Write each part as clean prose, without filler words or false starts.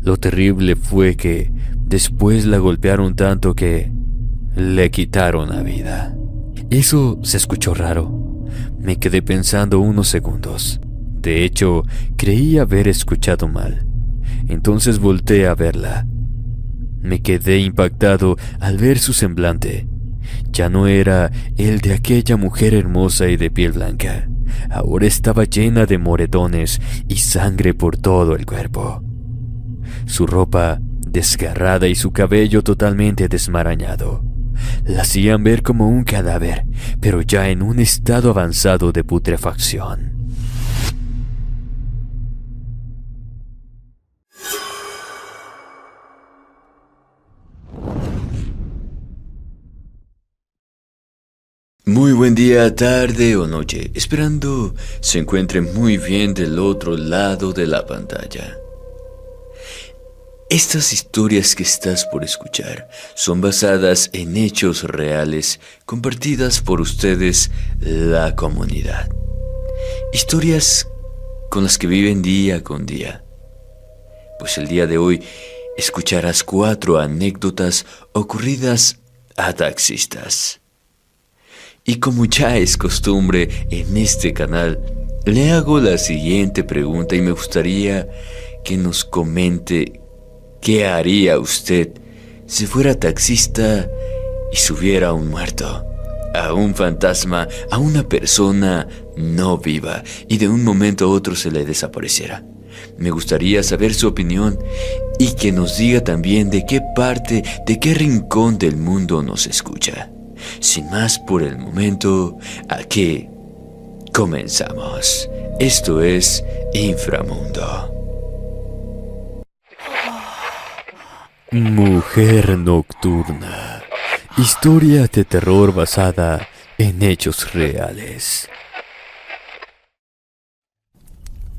Lo terrible fue que después la golpearon tanto que le quitaron la vida. Eso se escuchó raro. Me quedé pensando unos segundos. De hecho, creí haber escuchado mal. Entonces volteé a verla. Me quedé impactado al ver su semblante. Ya no era el de aquella mujer hermosa y de piel blanca. Ahora estaba llena de moretones y sangre por todo el cuerpo. Su ropa desgarrada y su cabello totalmente desmarañado la hacían ver como un cadáver, pero ya en un estado avanzado de putrefacción. Muy buen día, tarde o noche, esperando se encuentre muy bien del otro lado de la pantalla. Estas historias que estás por escuchar son basadas en hechos reales compartidas por ustedes, la comunidad. Historias con las que viven día con día. Pues el día de hoy escucharás 4 anécdotas ocurridas a taxistas. Y como ya es costumbre en este canal, le hago la siguiente pregunta y me gustaría que nos comente qué haría usted si fuera taxista y subiera a un muerto, a un fantasma, a una persona no viva y de un momento a otro se le desapareciera. Me gustaría saber su opinión y que nos diga también de qué parte, de qué rincón del mundo nos escucha. Sin más por el momento, aquí comenzamos. Esto es Inframundo. Mujer nocturna. Historia de terror basada en hechos reales.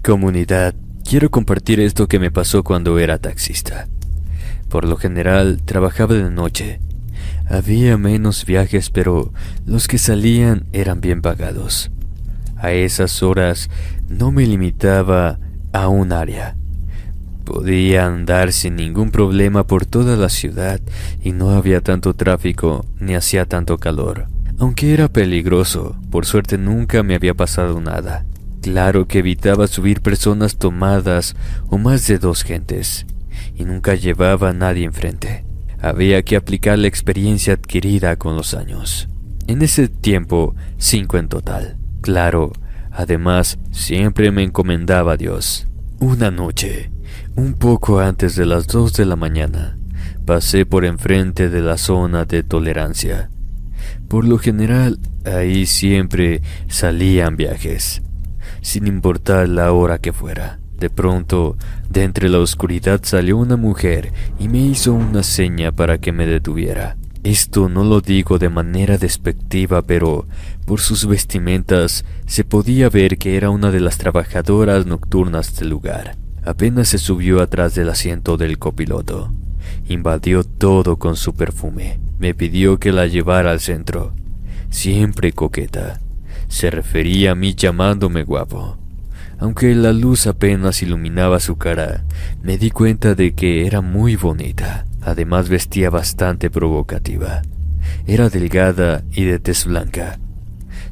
Comunidad, quiero compartir esto que me pasó cuando era taxista. Por lo general, trabajaba de noche. Había menos viajes, pero los que salían eran bien pagados. A esas horas no me limitaba a un área. Podía andar sin ningún problema por toda la ciudad y no había tanto tráfico ni hacía tanto calor. Aunque era peligroso, por suerte nunca me había pasado nada. Claro que evitaba subir personas tomadas o más de 2 gentes y nunca llevaba a nadie enfrente. Había que aplicar la experiencia adquirida con los años. En ese tiempo, 5 en total. Claro, además, siempre me encomendaba a Dios. Una noche, un poco antes de las 2 de la mañana, pasé por enfrente de la zona de tolerancia. Por lo general, ahí siempre salían viajes, sin importar la hora que fuera. De pronto, de entre la oscuridad salió una mujer y me hizo una seña para que me detuviera. Esto no lo digo de manera despectiva, pero por sus vestimentas se podía ver que era una de las trabajadoras nocturnas del lugar. Apenas se subió atrás del asiento del copiloto. Invadió todo con su perfume. Me pidió que la llevara al centro. Siempre coqueta. Se refería a mí llamándome guapo. Aunque la luz apenas iluminaba su cara, me di cuenta de que era muy bonita. Además vestía bastante provocativa. Era delgada y de tez blanca.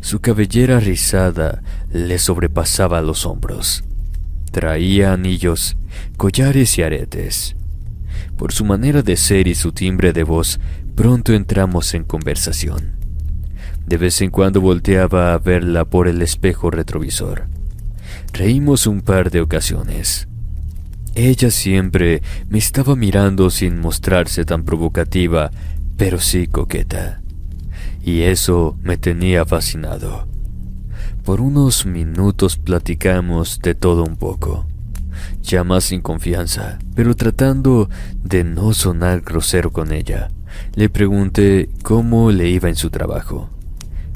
Su cabellera rizada le sobrepasaba los hombros. Traía anillos, collares y aretes. Por su manera de ser y su timbre de voz, pronto entramos en conversación. De vez en cuando volteaba a verla por el espejo retrovisor. Reímos un par de ocasiones. Ella siempre me estaba mirando sin mostrarse tan provocativa, pero sí coqueta. Y eso me tenía fascinado. Por unos minutos platicamos de todo un poco, ya más sin confianza, pero tratando de no sonar grosero con ella. Le pregunté cómo le iba en su trabajo,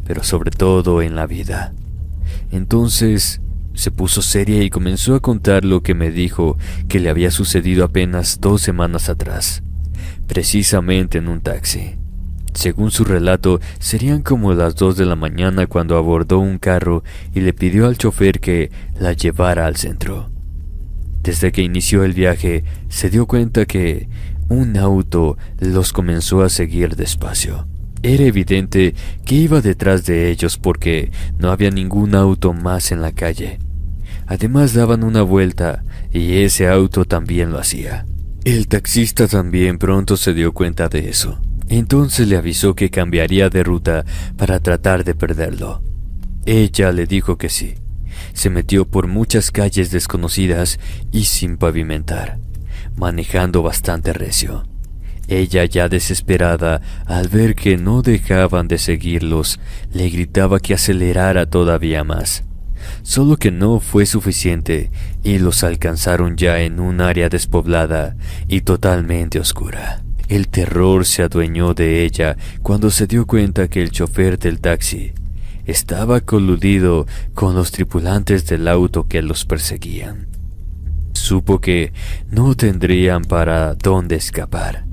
pero sobre todo en la vida. Entonces se puso seria y comenzó a contar lo que me dijo que le había sucedido apenas 2 semanas atrás, precisamente en un taxi. Según su relato, serían como las 2 de la mañana cuando abordó un carro y le pidió al chofer que la llevara al centro. Desde que inició el viaje, se dio cuenta que un auto los comenzó a seguir despacio. Era evidente que iba detrás de ellos porque no había ningún auto más en la calle. Además daban una vuelta y ese auto también lo hacía. El taxista también pronto se dio cuenta de eso. Entonces le avisó que cambiaría de ruta para tratar de perderlo. Ella le dijo que sí. Se metió por muchas calles desconocidas y sin pavimentar, manejando bastante recio. Ella, ya desesperada al ver que no dejaban de seguirlos, le gritaba que acelerara todavía más. Solo que no fue suficiente y los alcanzaron ya en un área despoblada y totalmente oscura. El terror se adueñó de ella cuando se dio cuenta que el chofer del taxi estaba coludido con los tripulantes del auto que los perseguían. Supo que no tendrían para dónde escapar.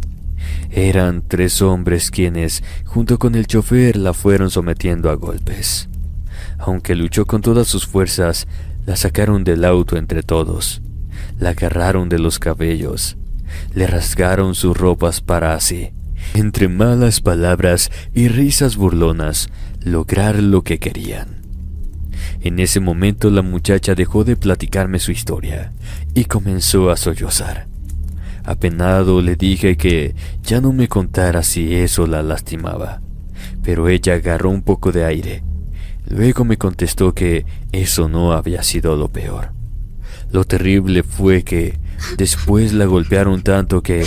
Eran 3 hombres quienes, junto con el chofer, la fueron sometiendo a golpes. Aunque luchó con todas sus fuerzas, la sacaron del auto entre todos. La agarraron de los cabellos. Le rasgaron sus ropas para así, entre malas palabras y risas burlonas, lograr lo que querían. En ese momento la muchacha dejó de platicarme su historia y comenzó a sollozar. Apenado le dije que ya no me contara si eso la lastimaba, pero ella agarró un poco de aire. Luego me contestó que eso no había sido lo peor. Lo terrible fue que después la golpearon tanto que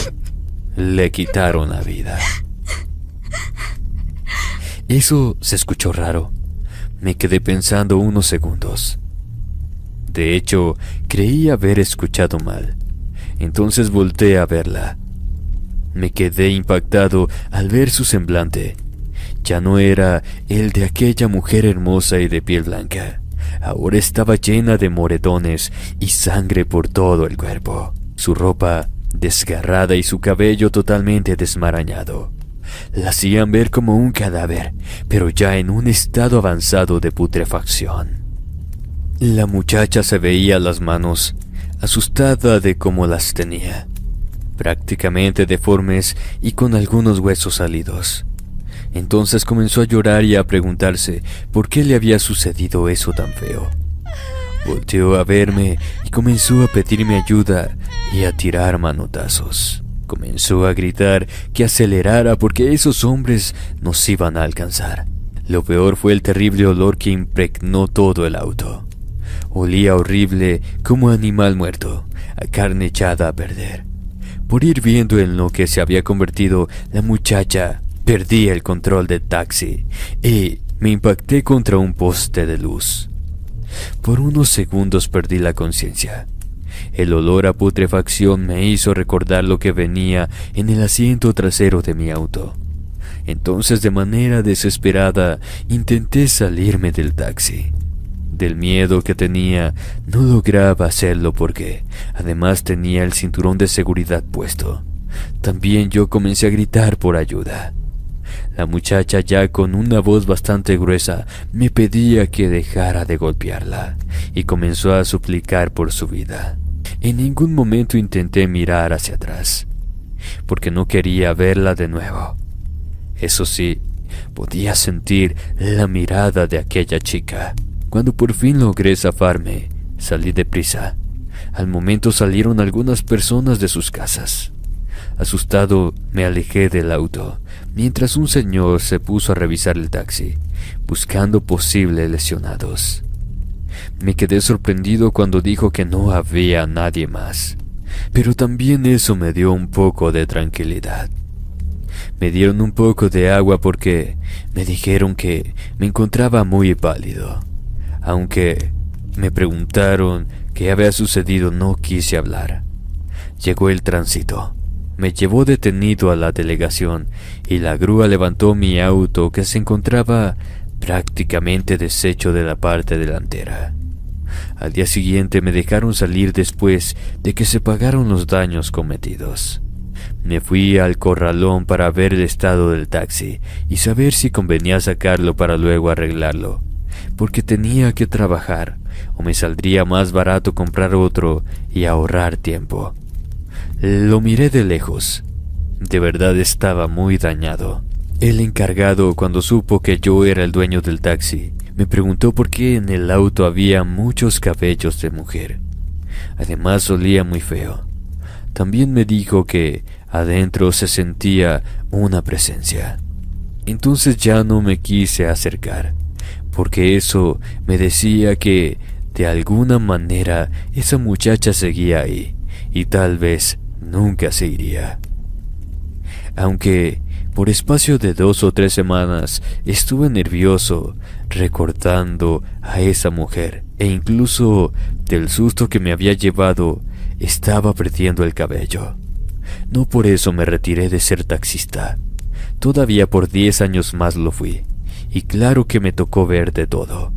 le quitaron la vida. Eso se escuchó raro. Me quedé pensando unos segundos. De hecho, creí haber escuchado mal. Entonces volteé a verla. Me quedé impactado al ver su semblante. Ya no era el de aquella mujer hermosa y de piel blanca. Ahora estaba llena de moretones y sangre por todo el cuerpo. Su ropa desgarrada y su cabello totalmente desmarañado la hacían ver como un cadáver, pero ya en un estado avanzado de putrefacción. La muchacha se veía las manos, asustada de cómo las tenía, prácticamente deformes y con algunos huesos salidos. Entonces comenzó a llorar y a preguntarse por qué le había sucedido eso tan feo. Volteó a verme y comenzó a pedirme ayuda y a tirar manotazos. Comenzó a gritar que acelerara porque esos hombres nos iban a alcanzar. Lo peor fue el terrible olor que impregnó todo el auto. Olía horrible como animal muerto, a carne echada a perder. Por ir viendo en lo que se había convertido la muchacha, perdí el control del taxi y me impacté contra un poste de luz. Por unos segundos perdí la conciencia. El olor a putrefacción me hizo recordar lo que venía en el asiento trasero de mi auto. Entonces, de manera desesperada, intenté salirme del taxi. Del miedo que tenía, no lograba hacerlo porque, además, tenía el cinturón de seguridad puesto. También yo comencé a gritar por ayuda. La muchacha, ya con una voz bastante gruesa, me pedía que dejara de golpearla y comenzó a suplicar por su vida. En ningún momento intenté mirar hacia atrás, porque no quería verla de nuevo. Eso sí, podía sentir la mirada de aquella chica. Cuando por fin logré zafarme, salí deprisa. Al momento salieron algunas personas de sus casas. Asustado, me alejé del auto, mientras un señor se puso a revisar el taxi, buscando posibles lesionados. Me quedé sorprendido cuando dijo que no había nadie más, pero también eso me dio un poco de tranquilidad. Me dieron un poco de agua porque me dijeron que me encontraba muy pálido. Aunque me preguntaron qué había sucedido, no quise hablar. Llegó el tránsito. Me llevó detenido a la delegación y la grúa levantó mi auto que se encontraba prácticamente deshecho de la parte delantera. Al día siguiente me dejaron salir después de que se pagaron los daños cometidos. Me fui al corralón para ver el estado del taxi y saber si convenía sacarlo para luego arreglarlo, porque tenía que trabajar o me saldría más barato comprar otro y ahorrar tiempo. Lo miré de lejos. De verdad estaba muy dañado. El encargado, cuando supo que yo era el dueño del taxi, me preguntó por qué en el auto había muchos cabellos de mujer. Además olía muy feo. También me dijo que adentro se sentía una presencia. Entonces ya no me quise acercar, porque eso me decía que de alguna manera esa muchacha seguía ahí y tal vez nunca se iría. Aunque por espacio de 2 o 3 semanas estuve nervioso recordando a esa mujer e incluso del susto que me había llevado estaba perdiendo el cabello. No por eso me retiré de ser taxista. Todavía por 10 años más lo fui, y claro que me tocó ver de todo,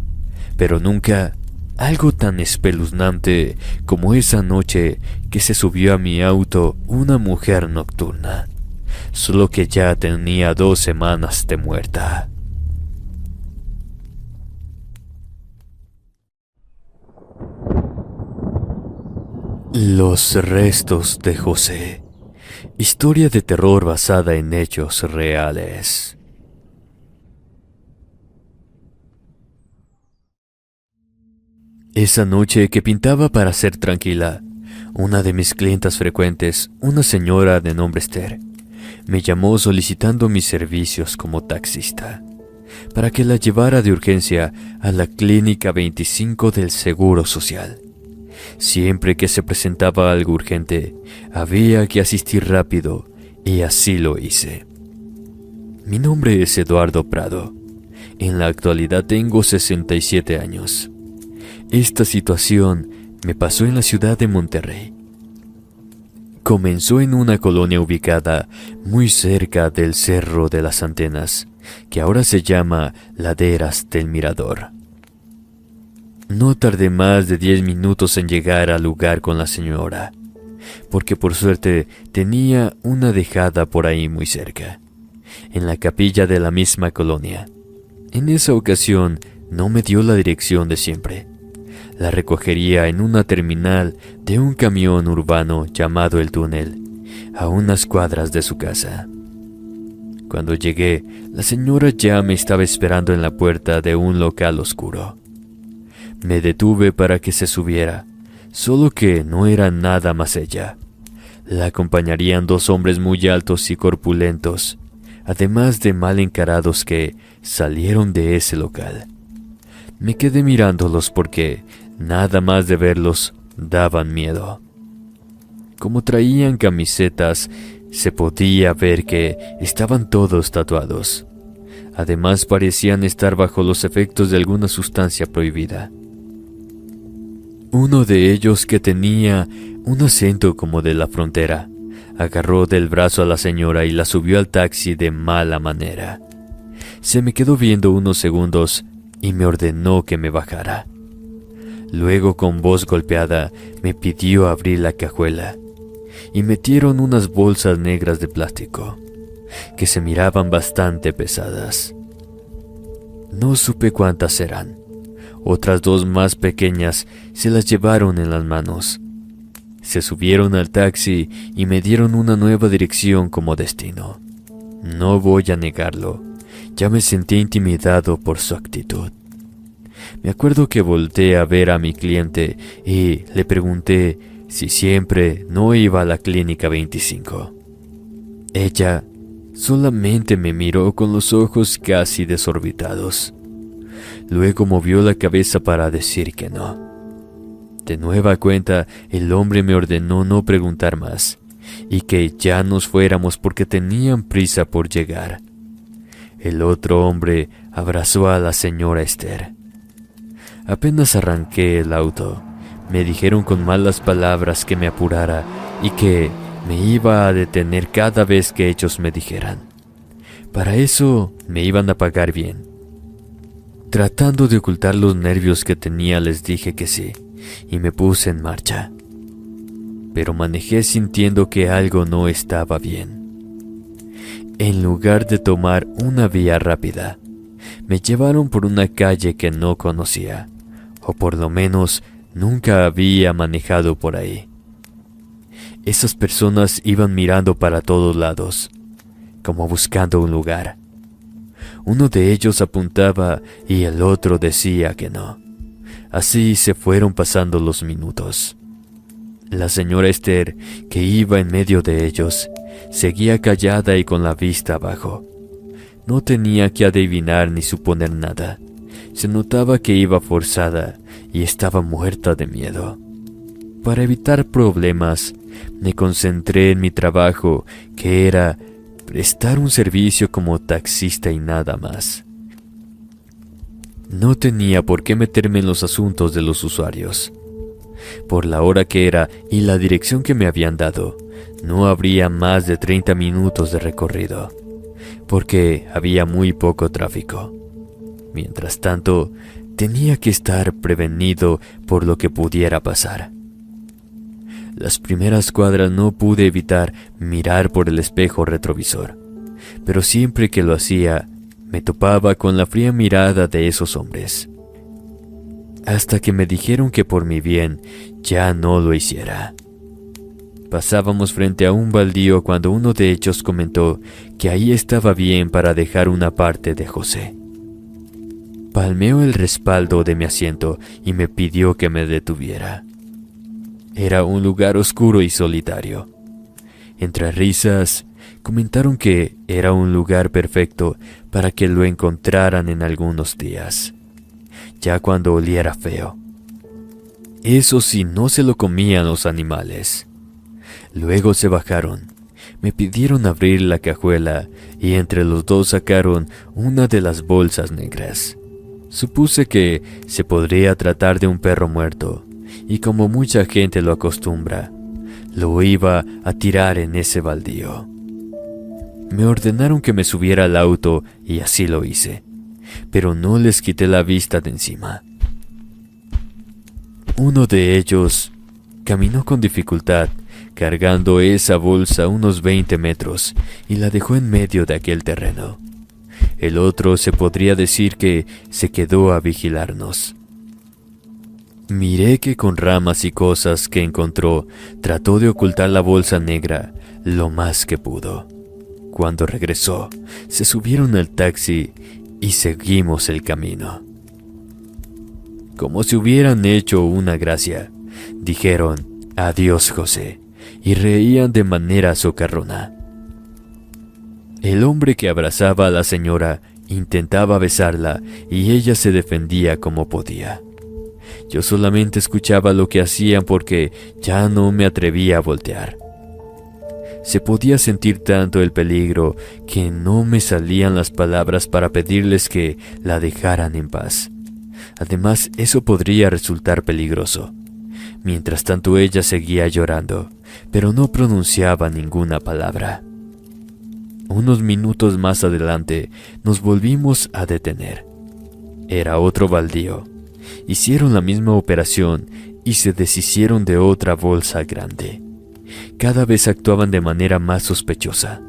pero nunca algo tan espeluznante como esa noche que se subió a mi auto una mujer nocturna, solo que ya tenía 2 semanas de muerta. Los restos de José. Historia de terror basada en hechos reales. Esa noche que pintaba para ser tranquila, una de mis clientas frecuentes, una señora de nombre Esther, me llamó solicitando mis servicios como taxista, para que la llevara de urgencia a la Clínica 25 del Seguro Social. Siempre que se presentaba algo urgente, había que asistir rápido, y así lo hice. Mi nombre es Eduardo Prado. En la actualidad tengo 67 años. Esta situación me pasó en la ciudad de Monterrey. Comenzó en una colonia ubicada muy cerca del Cerro de las Antenas, que ahora se llama Laderas del Mirador. No tardé más de 10 minutos en llegar al lugar con la señora, porque por suerte tenía una dejada por ahí muy cerca, en la capilla de la misma colonia. En esa ocasión no me dio la dirección de siempre. La recogería en una terminal de un camión urbano llamado El Túnel, a unas cuadras de su casa. Cuando llegué, la señora ya me estaba esperando en la puerta de un local oscuro. Me detuve para que se subiera, solo que no era nada más ella. La acompañarían 2 hombres muy altos y corpulentos, además de mal encarados que salieron de ese local. Me quedé mirándolos porque nada más de verlos daban miedo. Como traían camisetas, se podía ver que estaban todos tatuados. Además parecían estar bajo los efectos de alguna sustancia prohibida. Uno de ellos, que tenía un acento como de la frontera, agarró del brazo a la señora y la subió al taxi de mala manera. Se me quedó viendo unos segundos y me ordenó que me bajara. Luego, con voz golpeada, me pidió abrir la cajuela y metieron unas bolsas negras de plástico que se miraban bastante pesadas. No supe cuántas eran. Otras 2 más pequeñas se las llevaron en las manos. Se subieron al taxi y me dieron una nueva dirección como destino. No voy a negarlo, ya me sentí intimidado por su actitud. Me acuerdo que volteé a ver a mi cliente y le pregunté si siempre no iba a la Clínica 25. Ella solamente me miró con los ojos casi desorbitados. Luego movió la cabeza para decir que no. De nueva cuenta, el hombre me ordenó no preguntar más y que ya nos fuéramos porque tenían prisa por llegar. El otro hombre abrazó a la señora Esther. Apenas arranqué el auto, me dijeron con malas palabras que me apurara y que me iba a detener cada vez que ellos me dijeran. Para eso me iban a pagar bien. Tratando de ocultar los nervios que tenía, les dije que sí, y me puse en marcha. Pero manejé sintiendo que algo no estaba bien. En lugar de tomar una vía rápida, me llevaron por una calle que no conocía, o por lo menos Nunca había manejado por ahí. Esas personas iban mirando para todos lados, como buscando un lugar. Uno de ellos apuntaba y el otro decía que no. Así se fueron pasando los minutos. La señora Esther, que iba en medio de ellos, seguía callada y con la vista abajo. No tenía que adivinar ni suponer nada. Se notaba que iba forzada y estaba muerta de miedo. Para evitar problemas, me concentré en mi trabajo, que era prestar un servicio como taxista y nada más. No tenía por qué meterme en los asuntos de los usuarios. Por la hora que era y la dirección que me habían dado, no habría más de 30 minutos de recorrido, porque había muy poco tráfico. Mientras tanto, tenía que estar prevenido por lo que pudiera pasar. Las primeras cuadras no pude evitar mirar por el espejo retrovisor, pero siempre que lo hacía, me topaba con la fría mirada de esos hombres. Hasta que me dijeron que por mi bien ya no lo hiciera. Pasábamos frente a un baldío cuando uno de ellos comentó que ahí estaba bien para dejar una parte de José. Palmeó el respaldo de mi asiento y me pidió que me detuviera. Era un lugar oscuro y solitario. Entre risas, comentaron que era un lugar perfecto para que lo encontraran en algunos días, ya cuando oliera feo. Eso si no se lo comían los animales. Luego se bajaron, me pidieron abrir la cajuela y entre los dos sacaron una de las bolsas negras. Supuse que se podría tratar de un perro muerto, y como mucha gente lo acostumbra, lo iba a tirar en ese baldío. Me ordenaron que me subiera al auto y así lo hice, pero no les quité la vista de encima. Uno de ellos caminó con dificultad, cargando esa bolsa unos 20 metros y la dejó en medio de aquel terreno. El otro se podría decir que se quedó a vigilarnos. Miré que con ramas y cosas que encontró, trató de ocultar la bolsa negra lo más que pudo. Cuando regresó, se subieron al taxi y seguimos el camino. Como si hubieran hecho una gracia, dijeron «Adiós, José», y reían de manera socarrona. El hombre que abrazaba a la señora intentaba besarla y ella se defendía como podía. Yo solamente escuchaba lo que hacían porque ya no me atrevía a voltear. Se podía sentir tanto el peligro que no me salían las palabras para pedirles que la dejaran en paz. Además, eso podría resultar peligroso. Mientras tanto ella seguía llorando, pero no pronunciaba ninguna palabra. Unos minutos más adelante nos volvimos a detener. Era otro baldío. Hicieron la misma operación y se deshicieron de otra bolsa grande. Cada vez actuaban de manera más sospechosa.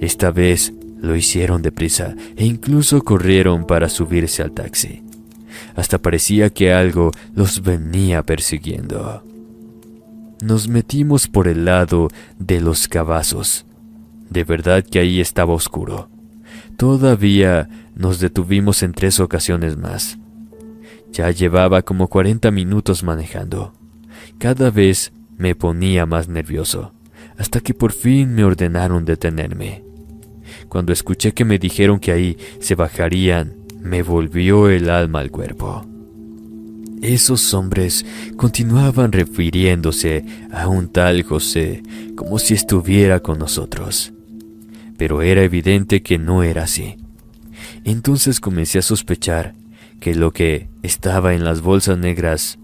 Esta vez lo hicieron deprisa e incluso corrieron para subirse al taxi. Hasta parecía que algo los venía persiguiendo. Nos metimos por el lado de los cabazos. De verdad que ahí estaba oscuro. Todavía nos detuvimos en 3 ocasiones más. Ya llevaba como 40 minutos manejando. Cada vez me ponía más nervioso, hasta que por fin me ordenaron detenerme. Cuando escuché que me dijeron que ahí se bajarían, me volvió el alma al cuerpo. Esos hombres continuaban refiriéndose a un tal José como si estuviera con nosotros. Pero era evidente que no era así. Entonces comencé a sospechar que lo que estaba en las bolsas negras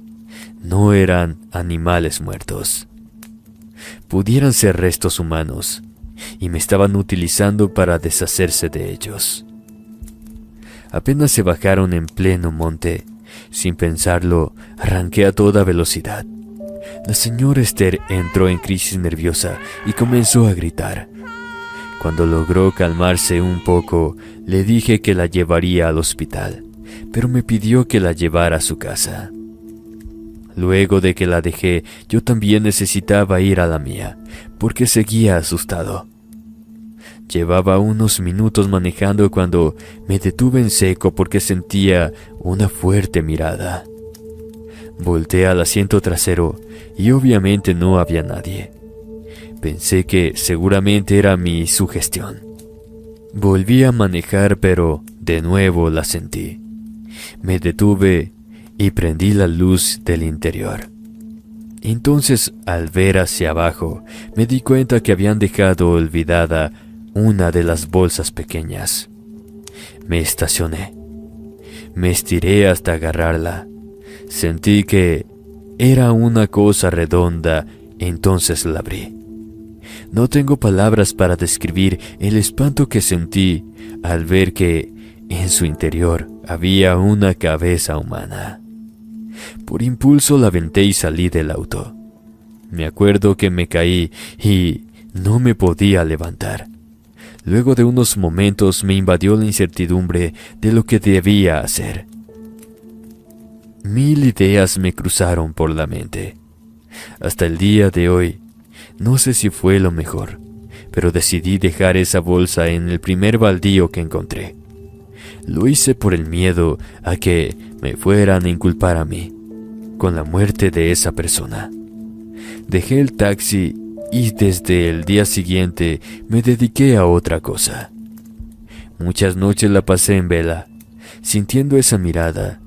no eran animales muertos. Pudieran ser restos humanos, y me estaban utilizando para deshacerse de ellos. Apenas se bajaron en pleno monte, sin pensarlo, arranqué a toda velocidad. La señora Esther entró en crisis nerviosa y comenzó a gritar. Cuando logró calmarse un poco, le dije que la llevaría al hospital, pero me pidió que la llevara a su casa. Luego de que la dejé, yo también necesitaba ir a la mía, porque seguía asustado. Llevaba unos minutos manejando cuando me detuve en seco porque sentía una fuerte mirada. Volteé al asiento trasero y obviamente no había nadie. Pensé que seguramente era mi sugestión. Volví a manejar, pero de nuevo la sentí. Me detuve y prendí la luz del interior. Entonces, al ver hacia abajo, me di cuenta que habían dejado olvidada una de las bolsas pequeñas. Me estacioné. Me estiré hasta agarrarla. Sentí que era una cosa redonda, entonces la abrí. No tengo palabras para describir el espanto que sentí al ver que en su interior había una cabeza humana. Por impulso la aventé y salí del auto. Me acuerdo que me caí y no me podía levantar. Luego de unos momentos me invadió la incertidumbre de lo que debía hacer. Mil ideas me cruzaron por la mente. Hasta el día de hoy, no sé si fue lo mejor, pero decidí dejar esa bolsa en el primer baldío que encontré. Lo hice por el miedo a que me fueran a inculpar a mí, con la muerte de esa persona. Dejé el taxi y desde el día siguiente me dediqué a otra cosa. Muchas noches la pasé en vela, sintiendo esa mirada,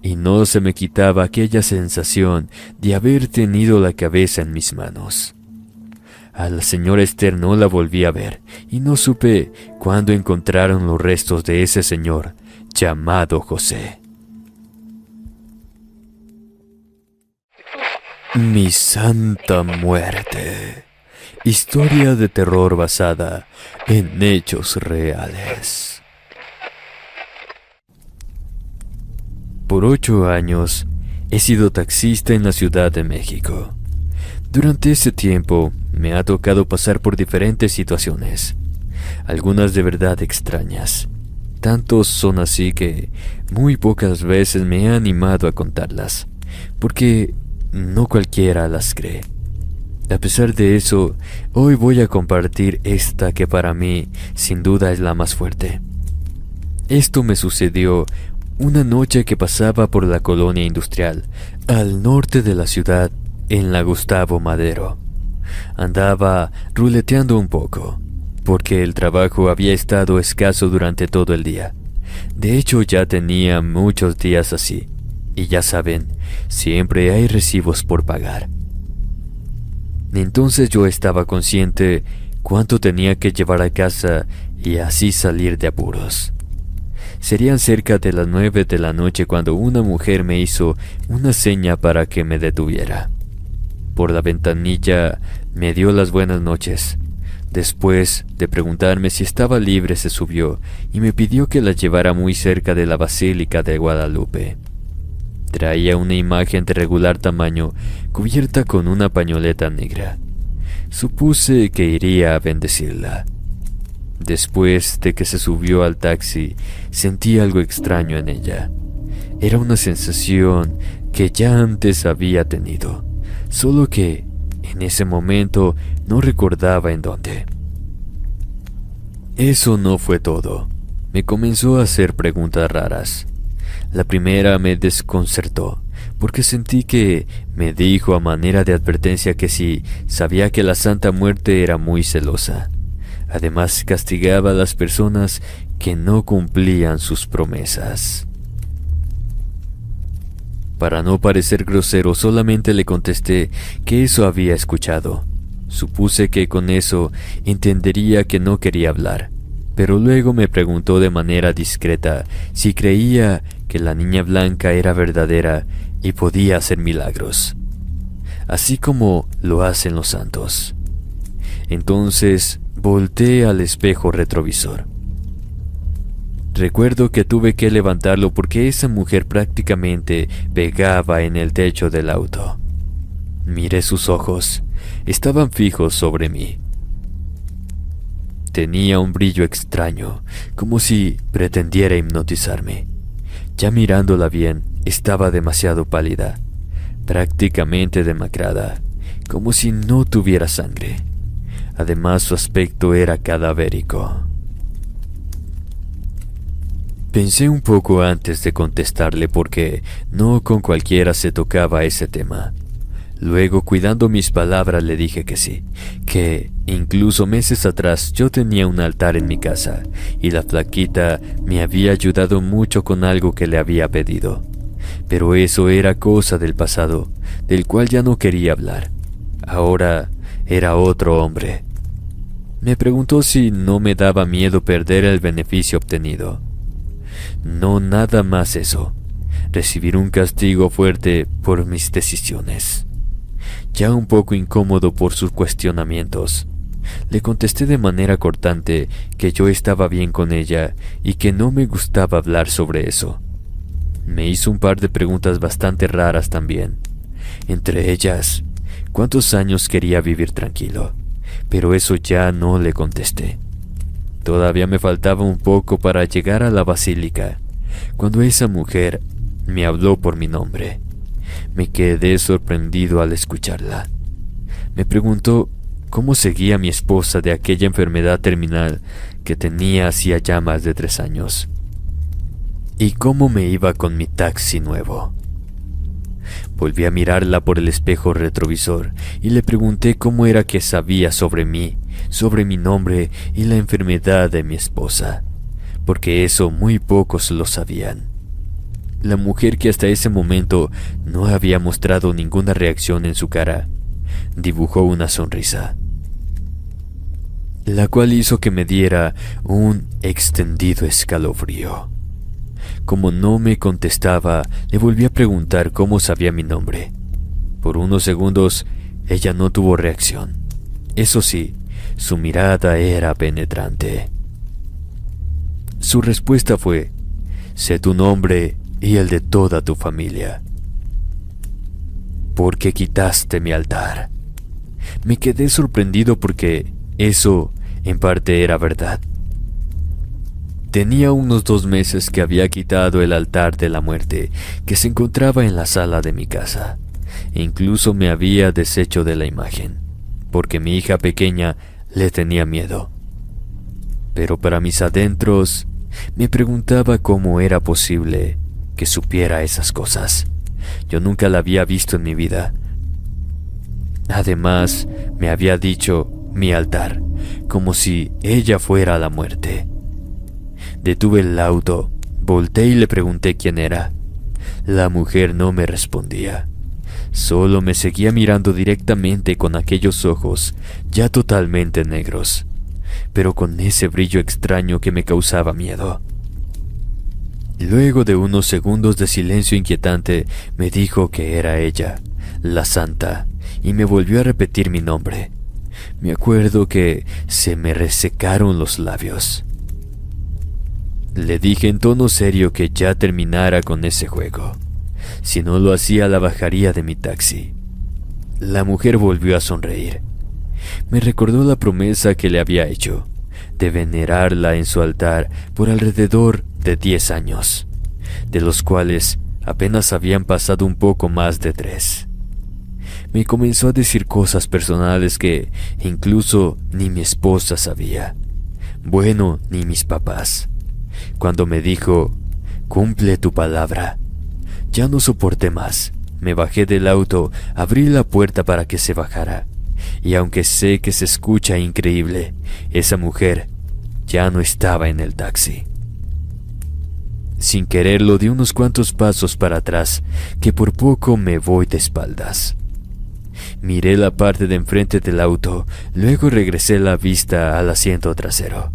y no se me quitaba aquella sensación de haber tenido la cabeza en mis manos. A la señora Esther no la volví a ver, y no supe cuándo encontraron los restos de ese señor llamado José. Mi Santa Muerte. Historia de terror basada en hechos reales. Por 8 años he sido taxista en la Ciudad de México. Durante ese tiempo me ha tocado pasar por diferentes situaciones, algunas de verdad extrañas. Tantos son así que muy pocas veces me he animado a contarlas, porque no cualquiera las cree. A pesar de eso, hoy voy a compartir esta que para mí sin duda es la más fuerte. Esto me sucedió una noche que pasaba por la colonia industrial, al norte de la ciudad, en la Gustavo Madero. Andaba ruleteando un poco, porque el trabajo había estado escaso durante todo el día. De hecho, ya tenía muchos días así, y ya saben, siempre hay recibos por pagar. Entonces yo estaba consciente cuánto tenía que llevar a casa y así salir de apuros. Serían cerca de las 9 de la noche cuando una mujer me hizo una seña para que me detuviera. Por la ventanilla me dio las buenas noches. Después de preguntarme si estaba libre, se subió y me pidió que la llevara muy cerca de la Basílica de Guadalupe. Traía una imagen de regular tamaño cubierta con una pañoleta negra. Supuse que iría a bendecirla. Después de que se subió al taxi, sentí algo extraño en ella. Era una sensación que ya antes había tenido, solo que en ese momento no recordaba en dónde. Eso no fue todo. Me comenzó a hacer preguntas raras. La primera me desconcertó, porque sentí que me dijo a manera de advertencia que si sabía que la Santa Muerte era muy celosa. Además, castigaba a las personas que no cumplían sus promesas. Para no parecer grosero, solamente le contesté que eso había escuchado. Supuse que con eso entendería que no quería hablar, pero luego me preguntó de manera discreta si creía que la niña blanca era verdadera y podía hacer milagros, así como lo hacen los santos. Entonces volteé al espejo retrovisor. Recuerdo que tuve que levantarlo porque esa mujer prácticamente pegaba en el techo del auto. Miré sus ojos, estaban fijos sobre mí. Tenía un brillo extraño, como si pretendiera hipnotizarme. Ya mirándola bien, estaba demasiado pálida. prácticamente demacrada, como si no tuviera sangre. Además, su aspecto era cadavérico. Pensé un poco antes de contestarle porque no con cualquiera se tocaba ese tema. Luego, cuidando mis palabras, le dije que sí, que incluso meses atrás yo tenía un altar en mi casa y la flaquita me había ayudado mucho con algo que le había pedido. Pero eso era cosa del pasado, del cual ya no quería hablar. Ahora era otro hombre. Me preguntó si no me daba miedo perder el beneficio obtenido. No, nada más eso. Recibir un castigo fuerte por mis decisiones. Ya un poco incómodo por sus cuestionamientos, le contesté de manera cortante que yo estaba bien con ella y que no me gustaba hablar sobre eso. Me hizo un par de preguntas bastante raras también. Entre ellas, ¿cuántos años quería vivir tranquilo? Pero eso ya no le contesté. Todavía me faltaba un poco para llegar a la basílica, cuando esa mujer me habló por mi nombre. Me quedé sorprendido al escucharla. Me preguntó cómo seguía mi esposa de aquella enfermedad terminal que tenía hacía ya más de 3 años. Y cómo me iba con mi taxi nuevo. Volví a mirarla por el espejo retrovisor y le pregunté cómo era que sabía sobre mí, sobre mi nombre y la enfermedad de mi esposa, porque eso muy pocos lo sabían. La mujer, que hasta ese momento no había mostrado ninguna reacción en su cara, dibujó una sonrisa, la cual hizo que me diera un extendido escalofrío. Como no me contestaba, le volví a preguntar cómo sabía mi nombre. Por unos segundos, ella no tuvo reacción. Eso sí, su mirada era penetrante. Su respuesta fue: sé tu nombre y el de toda tu familia, porque quitaste mi altar. Me quedé sorprendido porque eso en parte era verdad. Tenía unos 2 meses que había quitado el altar de la muerte que se encontraba en la sala de mi casa. E incluso me había deshecho de la imagen, porque mi hija pequeña le tenía miedo. Pero para mis adentros me preguntaba cómo era posible que supiera esas cosas. Yo nunca la había visto en mi vida. Además, me había dicho mi altar, como si ella fuera la muerte. Detuve el auto, volteé y le pregunté quién era. La mujer no me respondía. Solo me seguía mirando directamente con aquellos ojos ya totalmente negros, pero con ese brillo extraño que me causaba miedo. Luego de unos segundos de silencio inquietante, me dijo que era ella, la santa, y me volvió a repetir mi nombre. Me acuerdo que se me resecaron los labios. Le dije en tono serio que ya terminara con ese juego. Si no lo hacía, la bajaría de mi taxi. La mujer volvió a sonreír. Me recordó la promesa que le había hecho, de venerarla en su altar por alrededor de 10 años, de los cuales apenas habían pasado un poco más de 3. Me comenzó a decir cosas personales que incluso ni mi esposa sabía. Bueno, ni mis papás. Cuando me dijo, cumple tu palabra, ya no soporté más. Me bajé del auto, abrí la puerta para que se bajara. Y aunque sé que se escucha increíble, esa mujer ya no estaba en el taxi. Sin quererlo, di unos cuantos pasos para atrás, que por poco me voy de espaldas. Miré la parte de enfrente del auto, luego regresé la vista al asiento trasero.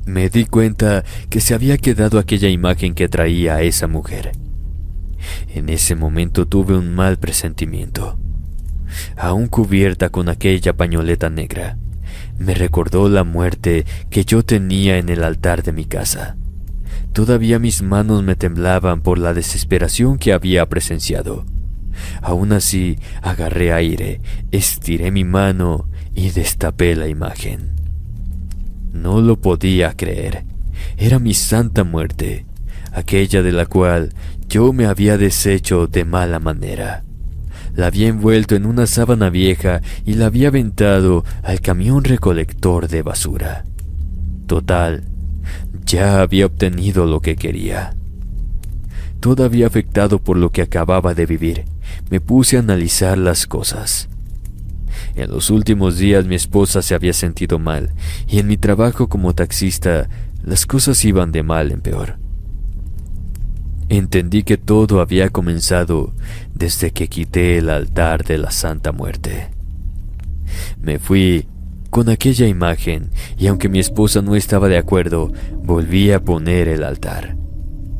Me di cuenta que se había quedado aquella imagen que traía a esa mujer. En ese momento tuve un mal presentimiento. Aún cubierta con aquella pañoleta negra, me recordó la muerte que yo tenía en el altar de mi casa. Todavía mis manos me temblaban por la desesperación que había presenciado. Aún así, agarré aire, estiré mi mano y destapé la imagen. No lo podía creer. Era mi santa muerte, aquella de la cual Yo me había deshecho de mala manera. La había envuelto en una sábana vieja y la había aventado al camión recolector de basura. Total, ya había obtenido lo que quería. Todavía afectado por lo que acababa de vivir, me puse a analizar las cosas. En los últimos días mi esposa se había sentido mal y en mi trabajo como taxista las cosas iban de mal en peor. Entendí que todo había comenzado desde que quité el altar de la Santa Muerte. Me fui con aquella imagen y aunque mi esposa no estaba de acuerdo, volví a poner el altar.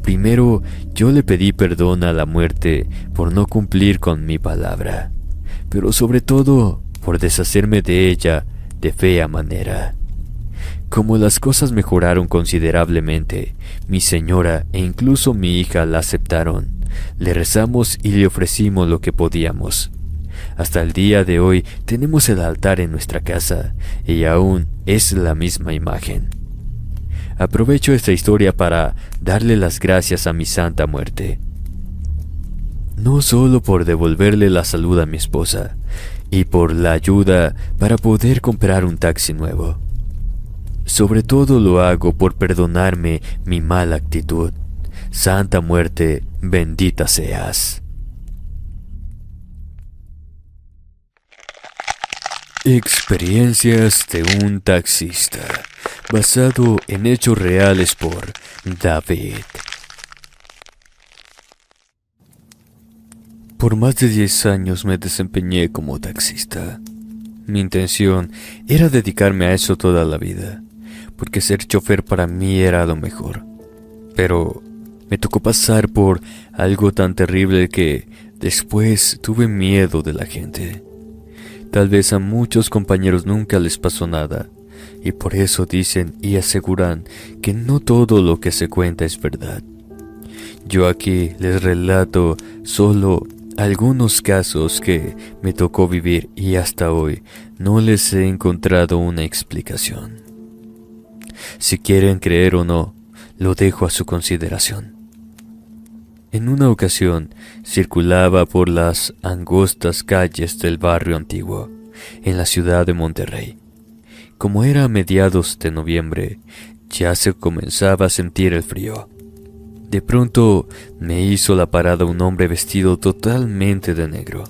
Primero yo le pedí perdón a la muerte por no cumplir con mi palabra, pero sobre todo por deshacerme de ella de fea manera. Como las cosas mejoraron considerablemente, mi señora e incluso mi hija la aceptaron. Le rezamos y le ofrecimos lo que podíamos. Hasta el día de hoy tenemos el altar en nuestra casa y aún es la misma imagen. Aprovecho esta historia para darle las gracias a mi Santa Muerte. No solo por devolverle la salud a mi esposa y por la ayuda para poder comprar un taxi nuevo. Sobre todo lo hago por perdonarme mi mala actitud. Santa Muerte, bendita seas. Experiencias de un taxista, basado en hechos reales por David. Por más de 10 años me desempeñé como taxista. Mi intención era dedicarme a eso toda la vida, porque ser chofer para mí era lo mejor. Pero me tocó pasar por algo tan terrible que después tuve miedo de la gente. Tal vez a muchos compañeros nunca les pasó nada, y por eso dicen y aseguran que no todo lo que se cuenta es verdad. Yo aquí les relato solo algunos casos que me tocó vivir y hasta hoy no les he encontrado una explicación. Si quieren creer o no, lo dejo a su consideración. En una ocasión, circulaba por las angostas calles del barrio antiguo, en la ciudad de Monterrey. Como era a mediados de noviembre, ya se comenzaba a sentir el frío. De pronto, me hizo la parada un hombre vestido totalmente de negro.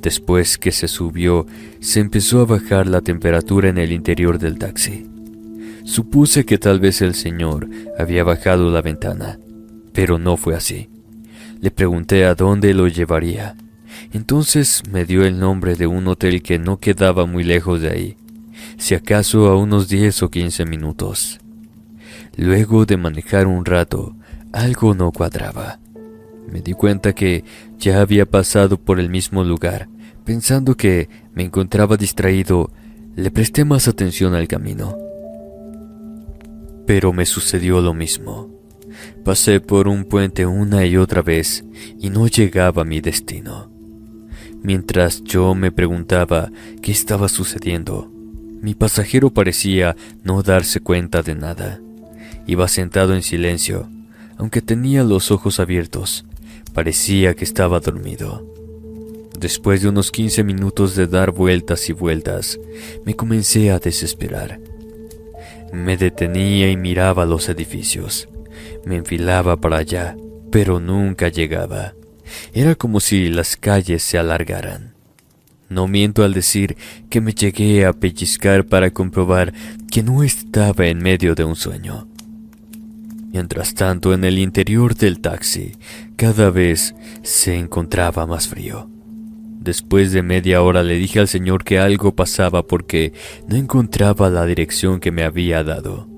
Después que se subió, se empezó a bajar la temperatura en el interior del taxi. Supuse que tal vez el señor había bajado la ventana, pero no fue así. Le pregunté a dónde lo llevaría. Entonces me dio el nombre de un hotel que no quedaba muy lejos de ahí, si acaso a unos 10 o 15 minutos. Luego de manejar un rato, algo no cuadraba. Me di cuenta que ya había pasado por el mismo lugar. Pensando que me encontraba distraído, le presté más atención al camino. Pero me sucedió lo mismo. Pasé por un puente una y otra vez y no llegaba a mi destino. Mientras yo me preguntaba qué estaba sucediendo, mi pasajero parecía no darse cuenta de nada. Iba sentado en silencio, aunque tenía los ojos abiertos. Parecía que estaba dormido. Después de unos 15 minutos de dar vueltas y vueltas, me comencé a desesperar. Me detenía y miraba los edificios. Me enfilaba para allá, pero nunca llegaba. Era como si las calles se alargaran. No miento al decir que me llegué a pellizcar para comprobar que no estaba en medio de un sueño. Mientras tanto, en el interior del taxi, cada vez se encontraba más frío. Después de media hora le dije al señor que algo pasaba porque no encontraba la dirección que me había dado.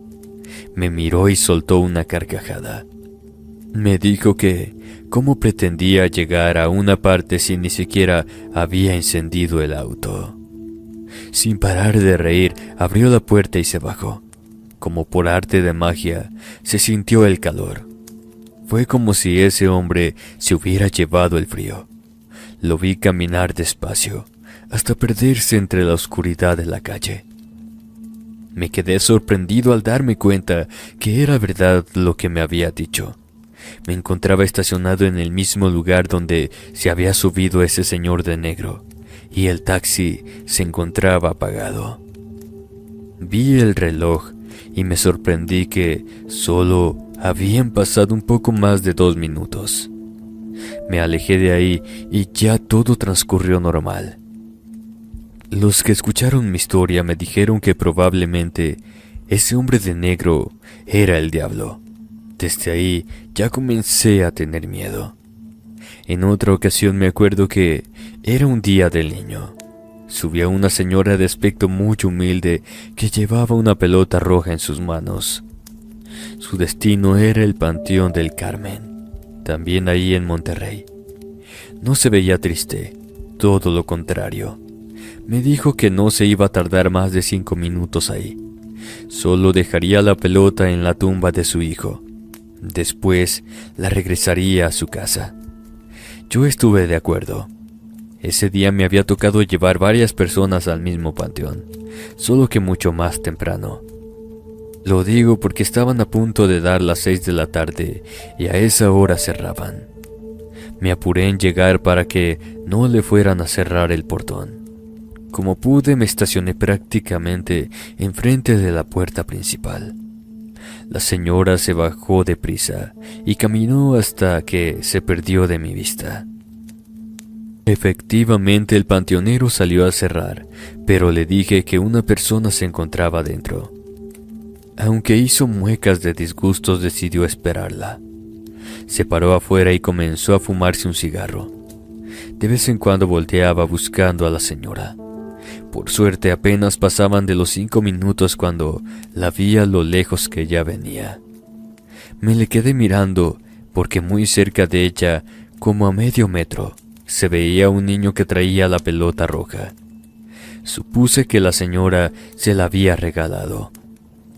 Me miró y soltó una carcajada. Me dijo que cómo pretendía llegar a una parte si ni siquiera había encendido el auto. Sin parar de reír, abrió la puerta y se bajó. Como por arte de magia, se sintió el calor. Fue como si ese hombre se hubiera llevado el frío. Lo vi caminar despacio, hasta perderse entre la oscuridad de la calle. Me quedé sorprendido al darme cuenta que era verdad lo que me había dicho. Me encontraba estacionado en el mismo lugar donde se había subido ese señor de negro, y el taxi se encontraba apagado. Vi el reloj y me sorprendí que solo habían pasado un poco más de 2 minutos. Me alejé de ahí y ya todo transcurrió normal. Los que escucharon mi historia me dijeron que probablemente ese hombre de negro era el diablo. Desde ahí ya comencé a tener miedo. En otra ocasión me acuerdo que era un día del niño. Subía una señora de aspecto muy humilde que llevaba una pelota roja en sus manos. Su destino era el Panteón del Carmen, también ahí en Monterrey. No se veía triste, todo lo contrario. Me dijo que no se iba a tardar más de 5 minutos ahí. Solo dejaría la pelota en la tumba de su hijo. Después la regresaría a su casa. Yo estuve de acuerdo. Ese día me había tocado llevar varias personas al mismo panteón, solo que mucho más temprano. Lo digo porque estaban a punto de dar las 6 de la tarde y a esa hora cerraban. Me apuré en llegar para que no le fueran a cerrar el portón. Como pude, me estacioné prácticamente enfrente de la puerta principal. La señora se bajó deprisa y caminó hasta que se perdió de mi vista. Efectivamente, el panteonero salió a cerrar, pero le dije que una persona se encontraba dentro. Aunque hizo muecas de disgusto, decidió esperarla. Se paró afuera y comenzó a fumarse un cigarro. De vez en cuando volteaba buscando a la señora. Por suerte apenas pasaban de los 5 minutos cuando la vi a lo lejos que ya venía. Me le quedé mirando porque muy cerca de ella, como a medio metro, se veía un niño que traía la pelota roja. Supuse que la señora se la había regalado.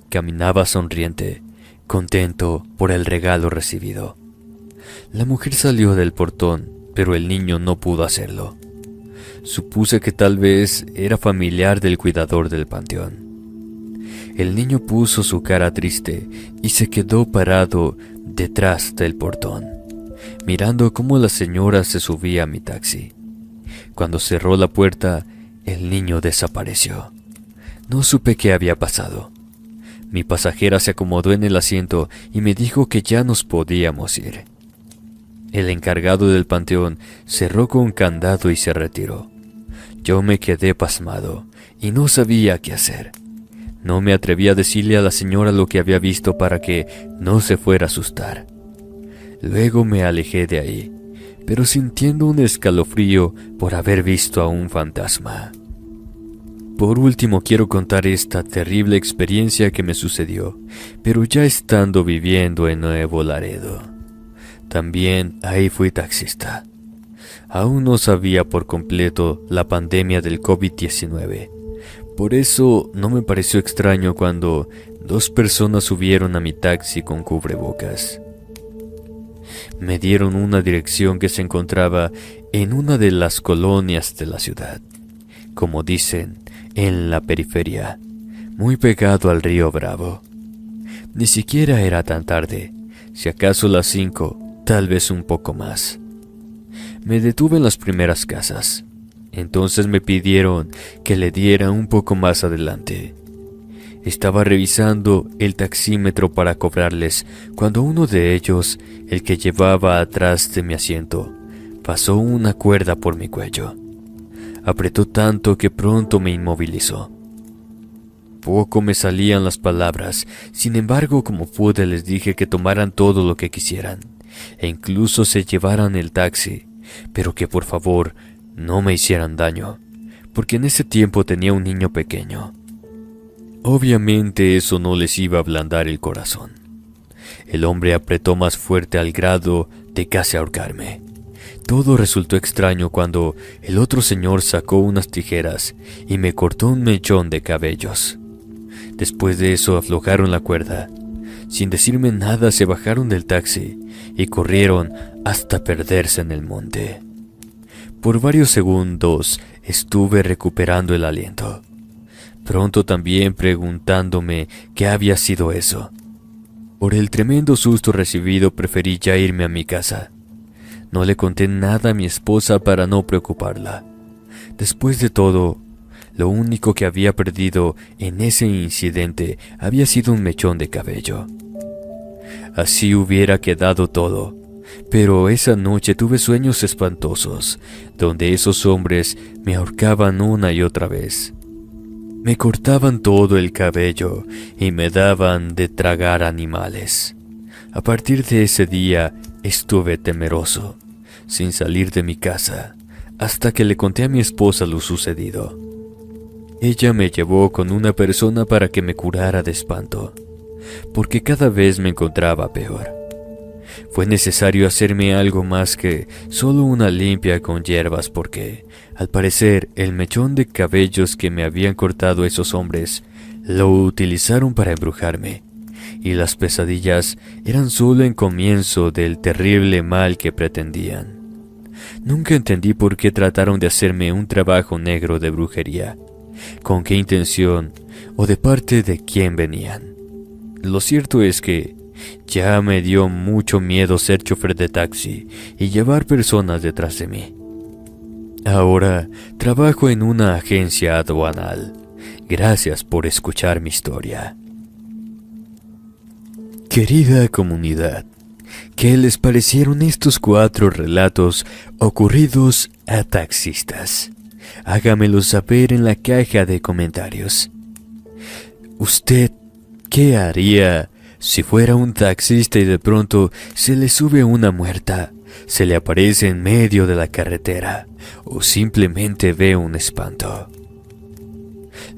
Caminaba sonriente, contento por el regalo recibido. La mujer salió del portón, pero el niño no pudo hacerlo. Supuse que tal vez era familiar del cuidador del panteón. El niño puso su cara triste y se quedó parado detrás del portón, mirando cómo la señora se subía a mi taxi. Cuando cerró la puerta, el niño desapareció. No supe qué había pasado. Mi pasajera se acomodó en el asiento y me dijo que ya nos podíamos ir. El encargado del panteón cerró con candado y se retiró. Yo me quedé pasmado y no sabía qué hacer. No me atreví a decirle a la señora lo que había visto para que no se fuera a asustar. Luego me alejé de ahí, pero sintiendo un escalofrío por haber visto a un fantasma. Por último, quiero contar esta terrible experiencia que me sucedió, pero ya estando viviendo en Nuevo Laredo. También ahí fui taxista. Aún no sabía por completo la pandemia del COVID-19. Por eso no me pareció extraño cuando 2 personas subieron a mi taxi con cubrebocas. Me dieron una dirección que se encontraba en una de las colonias de la ciudad, como dicen, en la periferia, muy pegado al río Bravo. Ni siquiera era tan tarde, si acaso las 5, tal vez un poco más. Me detuve en las primeras casas. Entonces me pidieron que le diera un poco más adelante. Estaba revisando el taxímetro para cobrarles cuando uno de ellos, el que llevaba atrás de mi asiento, pasó una cuerda por mi cuello. Apretó tanto que pronto me inmovilizó. Poco me salían las palabras, sin embargo, como pude les dije que tomaran todo lo que quisieran, e incluso se llevaran el taxi, pero que por favor no me hicieran daño, porque en ese tiempo tenía un niño pequeño. Obviamente eso no les iba a ablandar el corazón. El hombre apretó más fuerte al grado de casi ahorcarme. Todo resultó extraño cuando el otro señor sacó unas tijeras y me cortó un mechón de cabellos. Después de eso aflojaron la cuerda. Sin decirme nada se bajaron del taxi y corrieron hasta perderse en el monte. Por varios segundos estuve recuperando el aliento. Pronto también preguntándome qué había sido eso. Por el tremendo susto recibido preferí ya irme a mi casa. No le conté nada a mi esposa para no preocuparla. Después de todo, lo único que había perdido en ese incidente había sido un mechón de cabello. Así hubiera quedado todo, pero esa noche tuve sueños espantosos, donde esos hombres me ahorcaban una y otra vez. Me cortaban todo el cabello y me daban de tragar animales. A partir de ese día estuve temeroso, sin salir de mi casa, hasta que le conté a mi esposa lo sucedido. Ella me llevó con una persona para que me curara de espanto, porque cada vez me encontraba peor. Fue necesario hacerme algo más que solo una limpia con hierbas porque, al parecer, el mechón de cabellos que me habían cortado esos hombres lo utilizaron para embrujarme, y las pesadillas eran solo el comienzo del terrible mal que pretendían. Nunca entendí por qué trataron de hacerme un trabajo negro de brujería, con qué intención o de parte de quién venían. Lo cierto es que ya me dio mucho miedo ser chofer de taxi y llevar personas detrás de mí. Ahora trabajo en una agencia aduanal. Gracias por escuchar mi historia. Querida comunidad, ¿qué les parecieron estos 4 relatos ocurridos a taxistas? Hágamelo saber en la caja de comentarios. ¿Usted qué haría si fuera un taxista y de pronto se le sube una muerta, se le aparece en medio de la carretera o simplemente ve un espanto?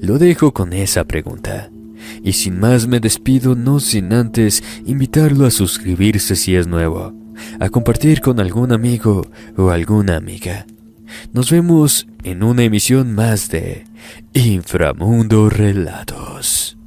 Lo dejo con esa pregunta. Y sin más me despido, no sin antes invitarlo a suscribirse si es nuevo, a compartir con algún amigo o alguna amiga. Nos vemos en una emisión más de Inframundo Relatos.